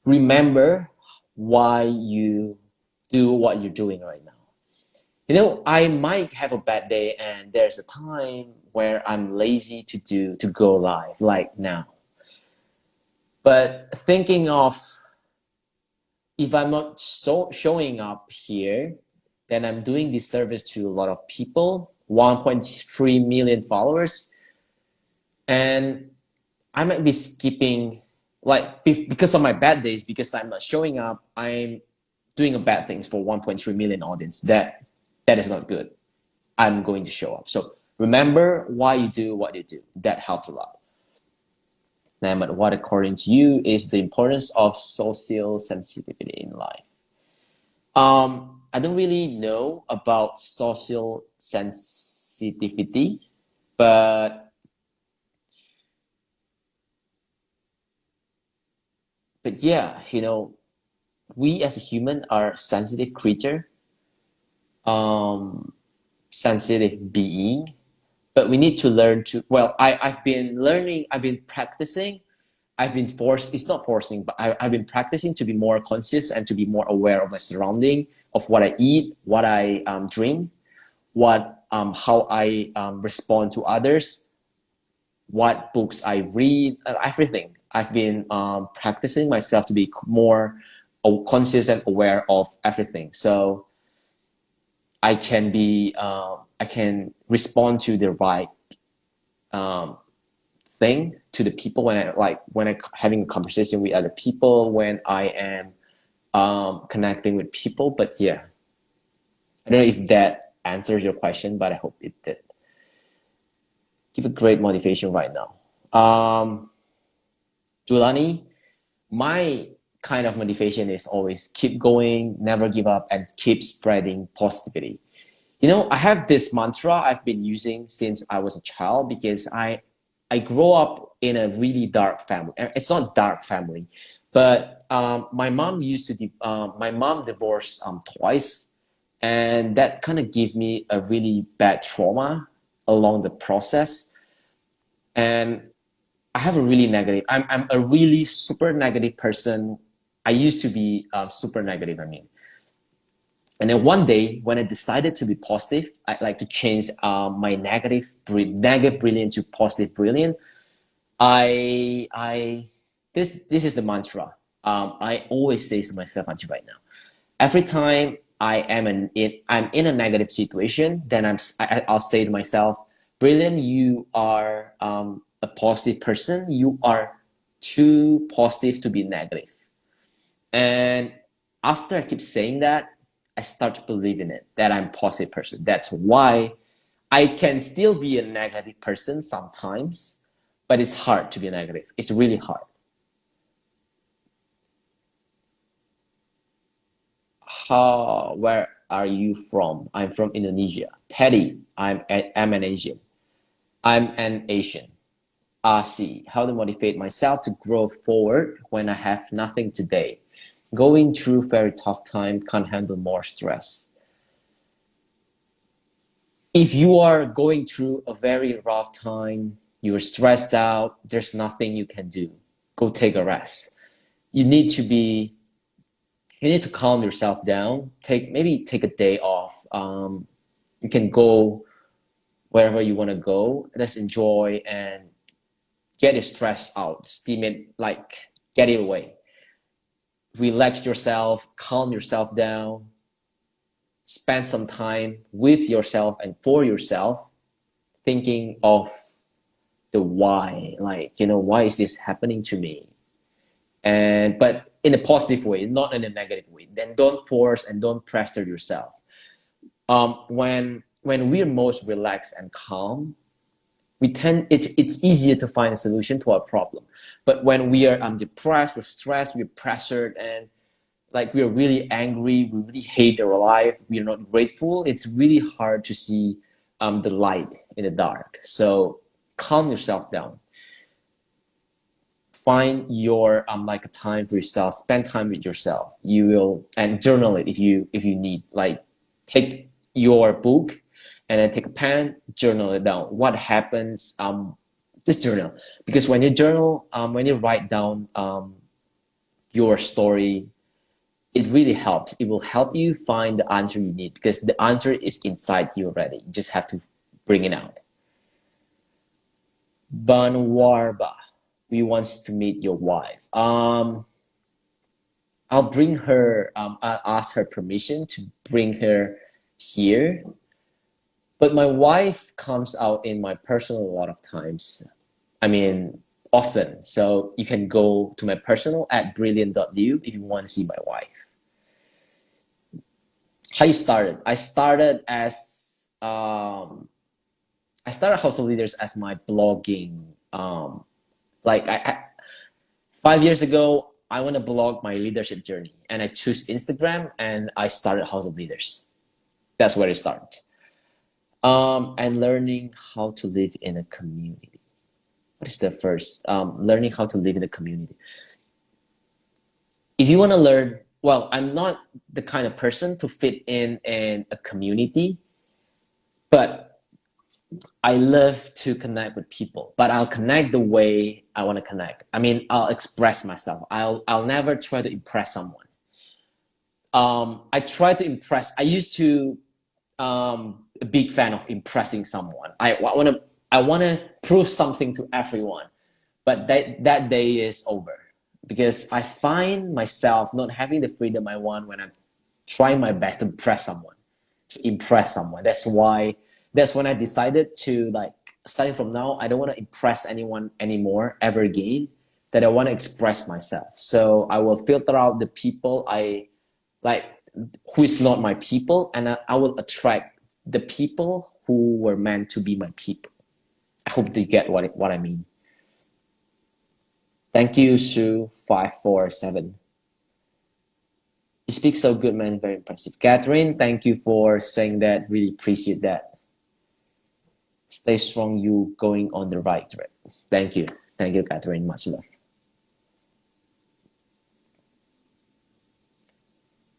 remember why you do what you're doing right now. You know, I might have a bad day and there's a time where I'm lazy to go live, like now. But thinking of if I'm not showing up here, then I'm doing this service to a lot of people, 1.3 million followers, and I might be skipping, like, because of my bad days, because I'm not showing up, I'm doing a bad things for 1.3 million audience. That is not good. I'm going to show up. So remember why you do what you do. That helps a lot. Now, but what according to you is the importance of social sensitivity in life? I don't really know about social sensitivity, but yeah, we as a human are sensitive creature, sensitive being, but we need to learn to, well, I've been learning, I've been practicing, I've been forced, it's not forcing, but I've been practicing to be more conscious and to be more aware of my surrounding, of what I eat, what I drink, how I respond to others, what books I read, everything. I've been practicing myself to be more conscious and aware of everything. So I can respond to the right thing to the people when I having a conversation with other people, when I am connecting with people. But yeah, I don't know if that answers your question, but I hope it did. give a great motivation right now. Julani, my kind of motivation is always keep going, never give up, and keep spreading positivity. I have this mantra I've been using since I was a child because I grew up in a really dark family. It's not dark family, but my mom my mom divorced twice, and that kind of gave me a really bad trauma along the process. And I have a really negative. I'm a really super negative person. I used to be super negative. I mean, and then one day when I decided to be positive, I like to change my negative brilliant to positive brilliant. I this is the mantra. I always say to myself until right now. Every time I'm in a negative situation, then I'll say to myself, brilliant, you are a positive person. You are too positive to be negative. And after I keep saying that, I start to believe in it, that I'm a positive person. That's why I can still be a negative person sometimes, but it's hard to be negative. It's really hard. Where are you from? I'm from Indonesia. Teddy, I'm an Asian. I'm an Asian. See, how to motivate myself to grow forward when I have nothing today. Going through very tough time, can't handle more stress. If you are going through a very rough time, you're stressed out, there's nothing you can do. Go take a rest. You need to be you need to calm yourself down. Maybe take a day off. You can go wherever you want to go. Just enjoy and get your stress out. Steam it, like get it away. Relax yourself, calm yourself down. Spend some time with yourself and for yourself, thinking of the why. Like, why is this happening to me? But in a positive way, not in a negative way. Then don't force and don't pressure yourself. When we're most relaxed and calm, it's easier to find a solution to our problem. But when we are depressed, we're stressed, we're pressured, and like we're really angry, we really hate our life, we're not grateful, it's really hard to see the light in the dark. So calm yourself down. Find your like a time for yourself, spend time with yourself. You will, and journal it if you need. Like take your book and then take a pen, journal it down. What happens? Just journal, because when you journal, when you write down your story, it really helps. It will help you find the answer you need, because the answer is inside you already. You just have to bring it out. Banwarba, we wants to meet your wife. I'll bring her. I'll ask her permission to bring her here. But my wife comes out in my personal a lot of times. I mean, often. So you can go to my personal at brilliant.you if you want to see my wife. How you started? I started House of Leaders as my blogging. Like 5 years ago, I want to blog my leadership journey, and I choose Instagram, and I started House of Leaders. That's where it started. And learning how to live in a community. What is the first? Learning how to live in a community. If you want to learn, well, I'm not the kind of person to fit in a community, but I love to connect with people, but I'll connect the way I want to connect. I mean, I'll express myself. I'll never try to impress someone. I try to impress. I used to a big fan of impressing someone. I want to prove something to everyone, but that day is over, because I find myself not having the freedom I want when I'm trying my best to impress someone. That's when I decided to, like, starting from now, I don't want to impress anyone anymore ever again. That I want to express myself. So I will filter out the people I like, who is not my people, and I will attract the people who were meant to be my people. I hope you get what I mean. Thank you, Sue547. You speak so good, man. Very impressive. Catherine, thank you for saying that. Really appreciate that. Stay strong. You going on the right track. Thank you. Thank you, Catherine. Much love.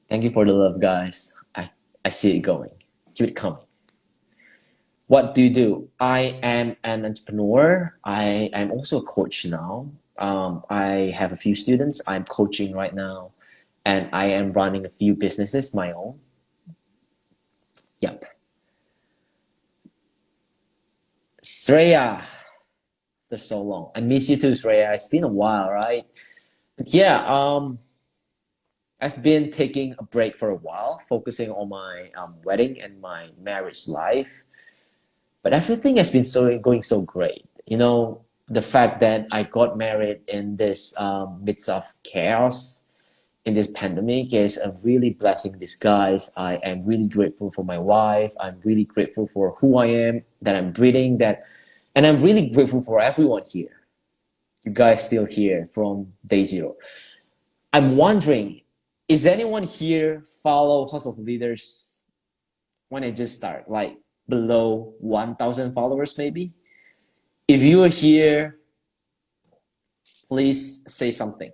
Thank you for the love, guys. I see it going. Keep it coming. What do you do? I am an entrepreneur. I am also a coach now. I have a few students I'm coaching right now, and I am running a few businesses my own. Yep. Shreya, for so long. I miss you too, Shreya. It's been a while, right? But yeah, I've been taking a break for a while, focusing on my wedding and my marriage life. But everything has been going so great. You know, the fact that I got married in this midst of chaos, in this pandemic, is a really blessing in disguise. I am really grateful for my wife. I'm really grateful for who I am, that I'm breathing, and I'm really grateful for everyone here. You guys still here from day zero. I'm wondering, is anyone here follow House of Leaders when I just start, like below 1,000 followers maybe? If you are here, please say something.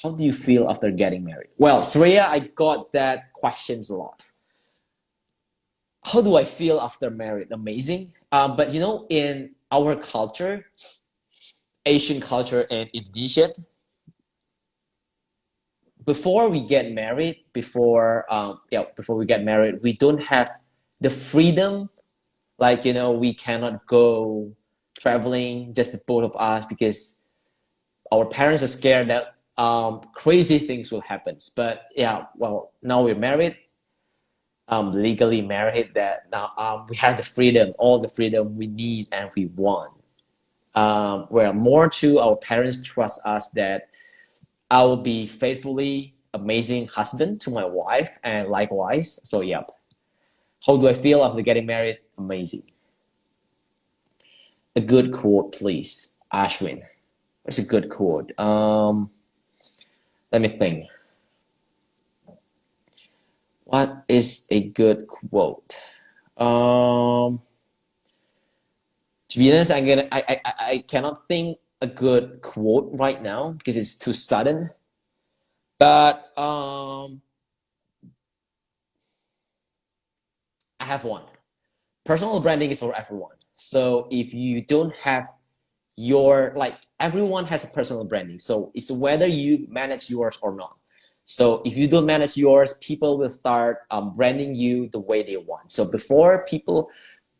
How do you feel after getting married? Well, Shreya, I got that questions a lot. How do I feel after married? Amazing. But you know, in our culture, Asian culture and Indonesia, before we get married, before we get married, we don't have the freedom. Like, you know, we cannot go traveling, just the both of us, because our parents are scared that crazy things will happen. But yeah, well, now we're married, legally married, that now we have the freedom, all the freedom we need and we want. Where more to our parents trust us that I will be faithfully amazing husband to my wife, and likewise. So yep. How do I feel after getting married? Amazing. A good quote, please, Ashwin. What's a good quote? Let me think. What is a good quote? To be honest, I cannot think a good quote right now because it's too sudden. But I have one. Personal branding is for everyone. So if you don't have everyone has a personal branding. So it's whether you manage yours or not. So if you don't manage yours, people will start branding you the way they want. So before people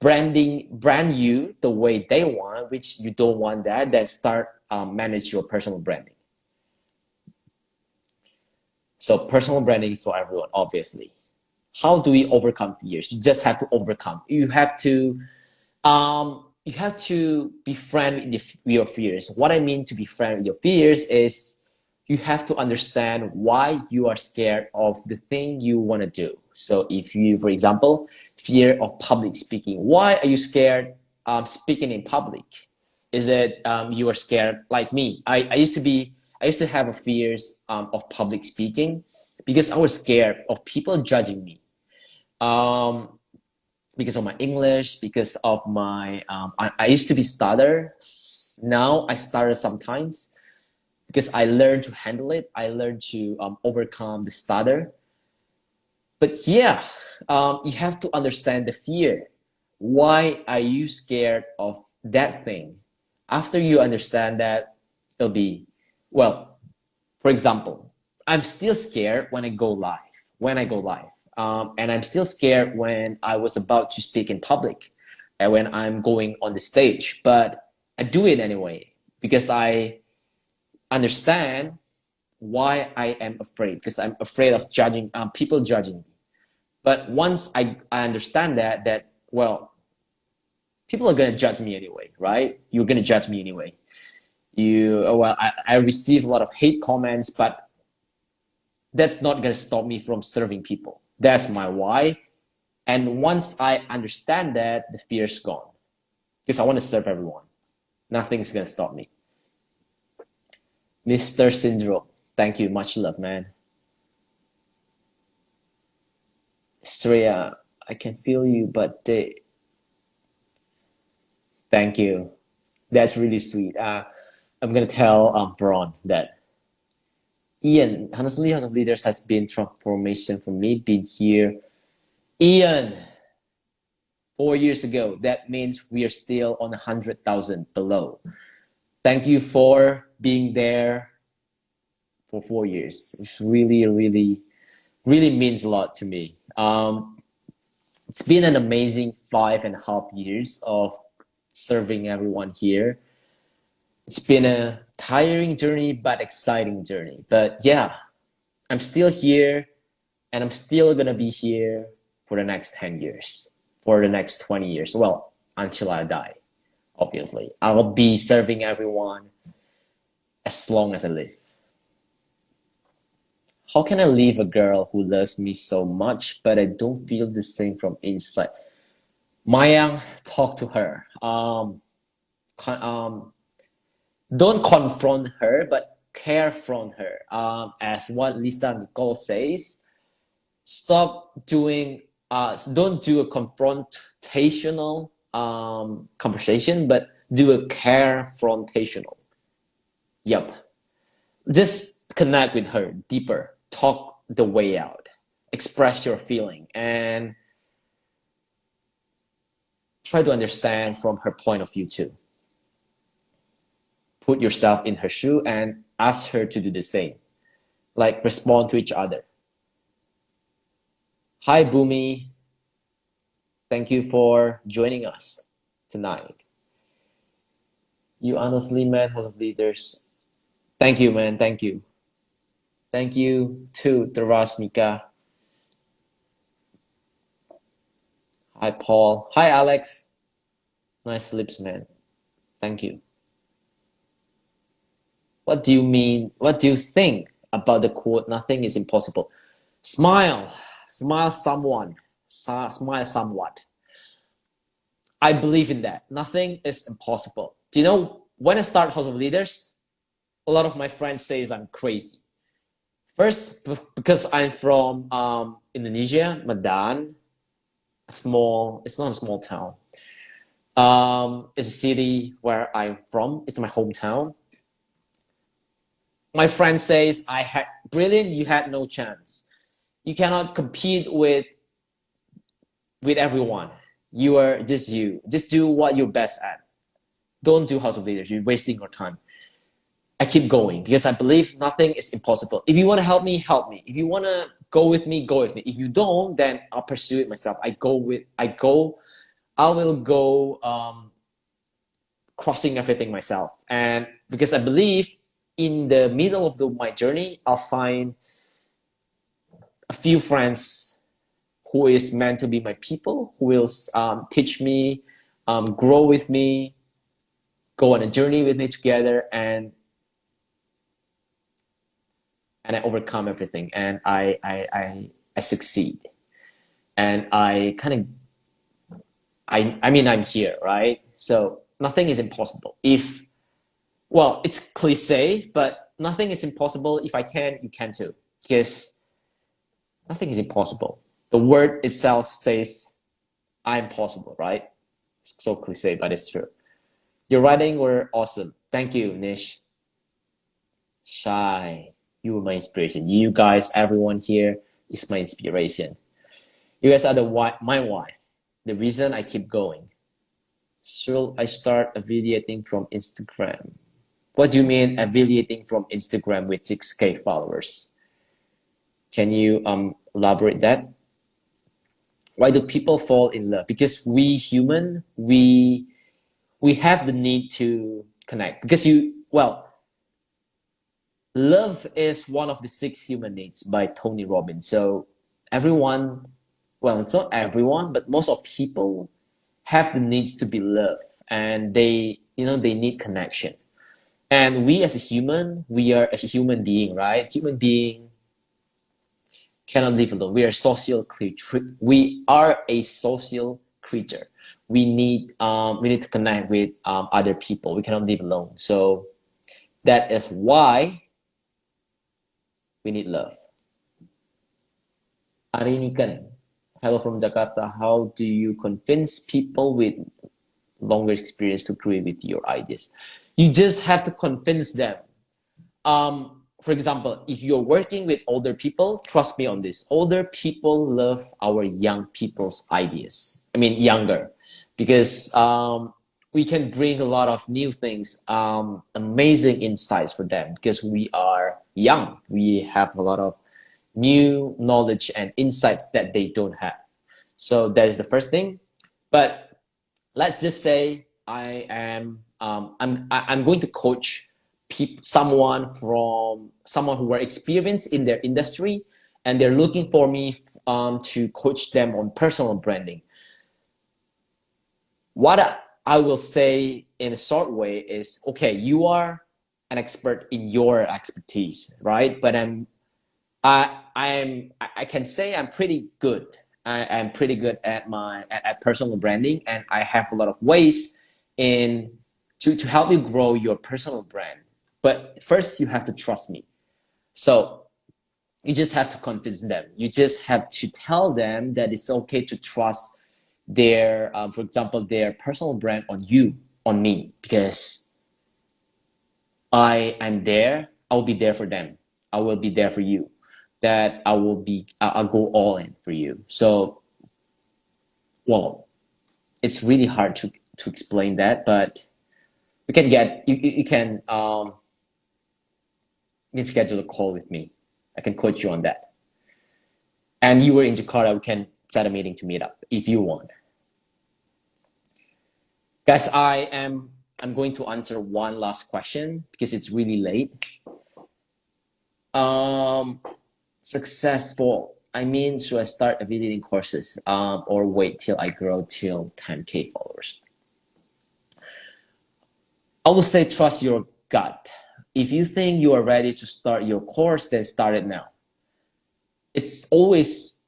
brand you the way they want, which you don't want that, then start manage your personal branding. So personal branding is for everyone, obviously. How do we overcome fears? You just have to overcome. You have to befriend with your fears. What I mean to befriend with your fears is you have to understand why you are scared of the thing you want to do. So if you, for example, fear of public speaking, why are you scared speaking in public? Is it you are scared like me? I used to have a fears of public speaking because I was scared of people judging me. Because of my English, because of my, I used to be stutter. Now I stutter sometimes because I learned to handle it. I learned to overcome the stutter. But yeah, you have to understand the fear. Why are you scared of that thing? After you understand that, it'll be, well, for example, I'm still scared when I go live. And I'm still scared when I was about to speak in public and when I'm going on the stage. But I do it anyway because I understand why I am afraid, because I'm afraid of people judging me. But once I understand that, well, people are going to judge me anyway, right? You're going to judge me anyway. I receive a lot of hate comments, but that's not going to stop me from serving people. That's my why. And once I understand that, the fear's gone. because I want to serve everyone. Nothing's gonna stop me. Mr. Syndrome, thank you. Much love, man. Sriya, I can feel you, but thank you. That's really sweet. I'm gonna tell Braun that Ian, honestly, House of Leaders has been transformation for me. Been here, Ian, 4 years ago. That means we are still on 100,000 below. Thank you for being there for 4 years. It's really, really, really means a lot to me. It's been an amazing 5.5 years of serving everyone here. It's been a tiring journey, but exciting journey. But yeah, I'm still here, and I'm still gonna be here for the next 10 years, for the next 20 years. Well, until I die, obviously. I'll be serving everyone as long as I live. How can I leave a girl who loves me so much, but I don't feel the same from inside? Mayang, talk to her. Don't confront her, but care from her. As what Lisa Nicole says, stop doing, don't do a confrontational conversation, but do a carefrontational. Yep. Just connect with her deeper. Talk the way out. Express your feeling and try to understand from her point of view too. Put yourself in her shoe and ask her to do the same. Like respond to each other. Hi, Boomy. Thank you for joining us tonight. You honestly, man, House of Leaders. Thank you, man. Thank you. Thank you to Tarasmika. Hi, Paul. Hi, Alex. Nice lips, man. Thank you. What do you mean? What do you think about the quote, nothing is impossible? Smile. Smile someone. Smile somewhat. I believe in that. Nothing is impossible. Do you know, when I start House of Leaders, a lot of my friends say I'm crazy. First, because I'm from Indonesia, Medan, it's not a small town. It's a city where I'm from. It's my hometown. My friend says, brilliant, you had no chance. You cannot compete with everyone. You are just you. Just do what you're best at. Don't do House of Leaders. You're wasting your time. I keep going because I believe nothing is impossible. If you want to help me, help me. If you want to go with me, go with me. If you don't, then I'll pursue it myself. I will go crossing everything myself. And because I believe in the middle of my journey, I'll find a few friends who is meant to be my people, who will teach me, grow with me, go on a journey with me together, and I overcome everything, and I succeed, and I mean I'm here, right? So nothing is impossible. Well, it's cliche, but nothing is impossible. If I can, you can too, because nothing is impossible. The word itself says I'm possible, right? It's so cliche, but it's true. Your writing were awesome. Thank you, Nish. Shy. You were my inspiration. You guys, everyone here is my inspiration. You guys are my why. The reason I keep going. Should I start affiliating from Instagram? What do you mean affiliating from Instagram with 6K followers? Can you elaborate that? Why do people fall in love? Because we human, we have the need to connect. Because love is one of the 6 human needs by Tony Robbins. So everyone, well, it's not everyone, but most of people have the needs to be loved, and they need connection. And we as a human, we are a human being, right? Human being cannot live alone. We are a social creature. We are a social creature. We need to connect with other people. We cannot live alone. So that is why we need love. Arinikan, hello from Jakarta. How do you convince people with longer experience to agree with your ideas? You just have to convince them. For example, if you're working with older people, trust me on this. Older people love our young people's ideas. I mean, younger, because we can bring a lot of new things, amazing insights for them because we are young. We have a lot of new knowledge and insights that they don't have. So that is the first thing. But let's just say I'm going to coach someone who are experienced in their industry, and they're looking for me to coach them on personal branding. What I will say in a short way is, okay, you are an expert in your expertise, right? But I can say I'm pretty good. I'm pretty good at personal branding, and I have a lot of ways to help you grow your personal brand. But first, you have to trust me. So you just have to convince them. You just have to tell them that it's okay to trust their, for example, their personal brand on you, on me, because I'm there. I'll be there for them. I will be there for you. That I'll go all in for you. So, well, it's really hard to explain that, but you can schedule a call with me. I can coach you on that. And you were in Jakarta, we can set a meeting to meet up if you want. Guys, I'm going to answer one last question because it's really late. Successful. I mean, should I start affiliating courses or wait till I grow till 10K followers? I will say trust your gut. If you think you are ready to start your course, then start it now. It's always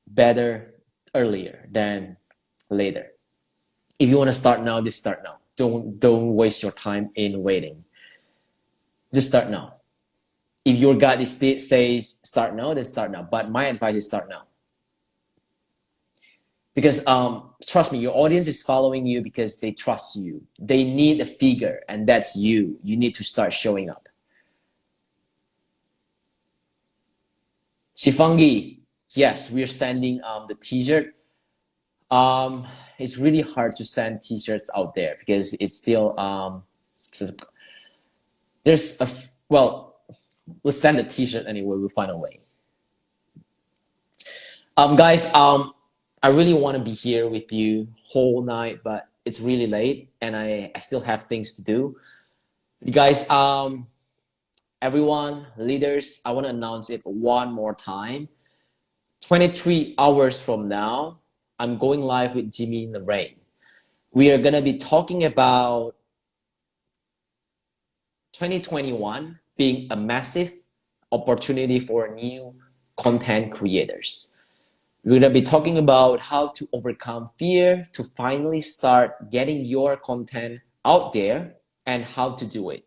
better earlier than later. If you want to start now, just start now. Don't waste your time in waiting. Just start now. If your gut says start now, then start now. But my advice is start now. Because trust me, your audience is following you because they trust you. They need a figure, and that's you. You need to start showing up. Sifangi, yes, we're sending the t-shirt. It's really hard to send t-shirts out there because it's still we'll send a t-shirt anyway. We'll find a way. Guys, I really want to be here with you whole night, but it's really late and I still have things to do. You guys, everyone, leaders, I want to announce it one more time. 23 hours from now, I'm going live with Jimmy in the Rain. We are going to be talking about 2021 being a massive opportunity for new content creators. We're going to be talking about how to overcome fear to finally start getting your content out there and how to do it.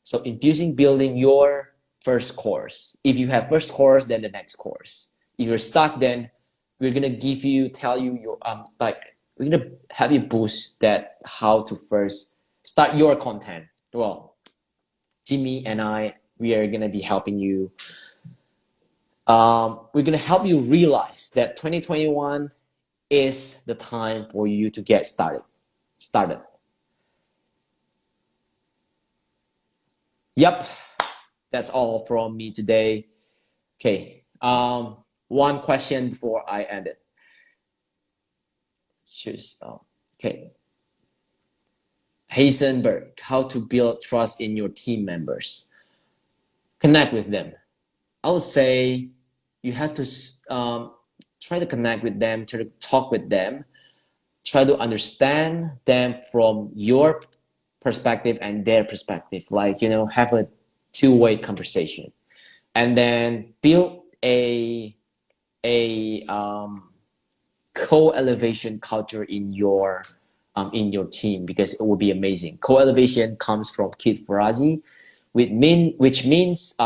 So infusing building your first course. If you have first course, then the next course. If you're stuck, then we're going to tell you your, we're going to have you boost that how to first start your content. Well, Jimmy and I, we are going to be helping you. We're going to help you realize that 2021 is the time for you to get started. Yep, that's all from me today. Okay, one question before I end it. Choose. Okay. Heisenberg, how to build trust in your team members. Connect with them. I would say you have to try to connect with them, try to talk with them, try to understand them from your perspective and their perspective. Like, have a two-way conversation, and then build a co-elevation culture in your team, because it will be amazing. Co-elevation comes from Keith Ferrazzi, which means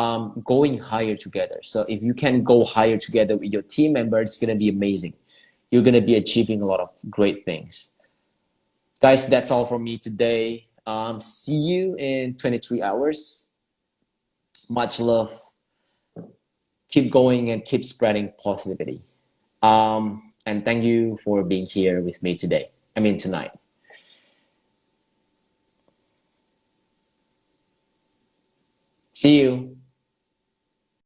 going higher together. So if you can go higher together with your team member, it's gonna be amazing. You're gonna be achieving a lot of great things. Guys, that's all from me today. See you in 23 hours. Much love. Keep going and keep spreading positivity. And thank you for being here with me today. Tonight. See you.